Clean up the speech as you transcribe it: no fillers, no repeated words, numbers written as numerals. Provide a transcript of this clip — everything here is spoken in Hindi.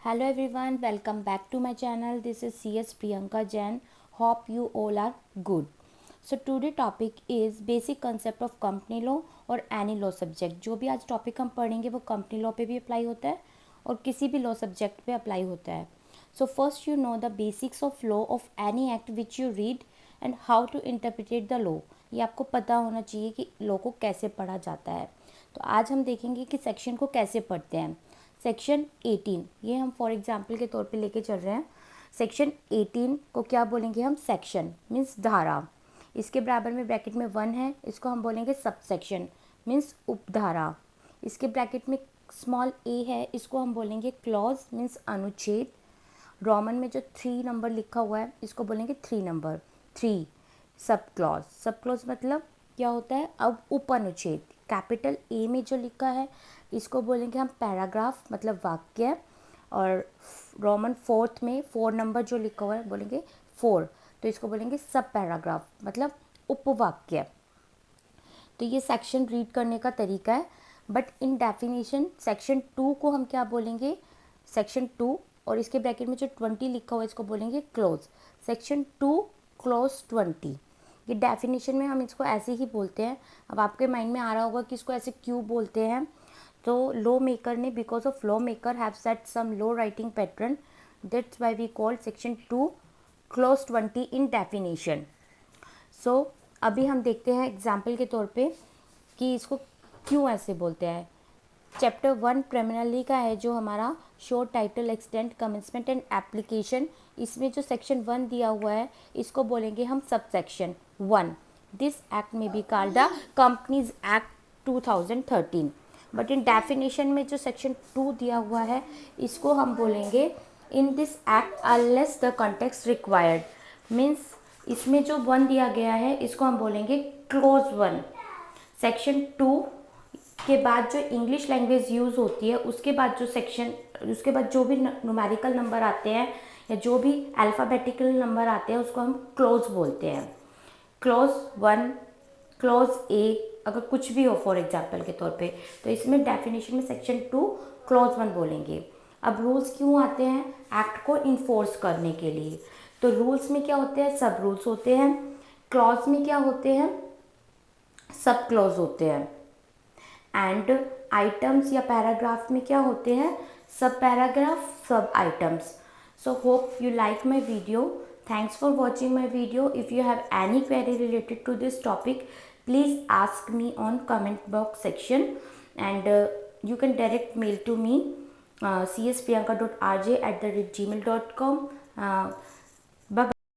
Hello everyone, welcome back to my channel. This is CS Priyanka Jain. Hope you all are good. So today topic is basic concept of company law और any law subject. जो भी आज टॉपिक हम पढ़ेंगे वो कंपनी लॉ पे भी अप्लाई होता है और किसी भी लॉ सब्जेक्ट पे अप्लाई होता है. So first you know the basics of law of any act which you read and how to interpret the law. ये आपको पता होना चाहिए कि लॉ को कैसे पढ़ा जाता है. तो आज हम देखेंगे कि सेक्शन को कैसे पढ़ते हैं. सेक्शन 18 ये हम फॉर एग्जांपल के तौर पे लेके चल रहे हैं. सेक्शन 18 को क्या बोलेंगे हम? सेक्शन मीन्स धारा. इसके बराबर में ब्रैकेट में 1 है, इसको हम बोलेंगे सब सेक्शन मीन्स उपधारा. इसके ब्रैकेट में स्मॉल ए है, इसको हम बोलेंगे क्लॉज मीन्स अनुच्छेद. रोमन में जो 3 नंबर लिखा हुआ है इसको बोलेंगे 3 number 3 sub clause. Sub clause मतलब क्या होता है? अब उप अनुच्छेद. कैपिटल ए में जो लिखा है इसको बोलेंगे हम पैराग्राफ मतलब वाक्य. और रोमन 4 में 4 नंबर जो लिखा हुआ है बोलेंगे 4, तो इसको बोलेंगे सब पैराग्राफ मतलब उपवाक्य. तो ये सेक्शन रीड करने का तरीका है. बट इन डेफिनेशन सेक्शन 2 को हम क्या बोलेंगे? सेक्शन 2 और इसके ब्रैकेट में जो 20 लिखा हुआ है इसको बोलेंगे क्लोज. Section 2 clause 20. ये डेफिनेशन में हम इसको ऐसे ही बोलते हैं. अब आपके माइंड में आ रहा होगा कि इसको ऐसे क्यों बोलते हैं. तो लॉ मेकर ने because of law maker have set some law writing pattern, that's why we call section 2 clause 20 in definition. So अभी हम देखते हैं एग्जाम्पल के तौर पे कि इसको क्यों ऐसे बोलते हैं. चैप्टर 1 प्रिलिमिनरी का है जो हमारा short title extent commencement and application. इसमें जो सेक्शन 1 दिया हुआ है इसको बोलेंगे हम सब सेक्शन 1. दिस एक्ट में be called the companies act 2013. But in definition में जो सेक्शन 2 दिया हुआ है इसको हम बोलेंगे in this act unless the context required. Means इसमें जो 1 दिया गया है इसको हम बोलेंगे क्लोज 1. सेक्शन 2 के बाद जो इंग्लिश लैंग्वेज यूज़ होती है उसके बाद जो सेक्शन उसके बाद जो भी न्यूमेरिकल नंबर आते हैं या जो भी अल्फ़ाबेटिकल नंबर आते हैं उसको हम क्लोज बोलते हैं. क्लोज 1, क्लोज ए अगर कुछ भी हो फॉर एग्जांपल के तौर पे, तो इसमें डेफिनेशन में सेक्शन 2 क्लोज 1 बोलेंगे. अब रूल्स क्यों आते हैं? एक्ट को इन्फोर्स करने के लिए. तो रूल्स में क्या होते हैं? सब रूल्स होते हैं. क्लॉज में क्या होते हैं? सब क्लॉज होते हैं. एंड आइटम्स या पैराग्राफ में क्या होते हैं? सब पैराग्राफ, सब items. So hope you like my video. Thanks for watching my video. If you have any query related to this topic, please ask me on comment box section, and you can direct mail to me cspriyanka.rj@gmail.com.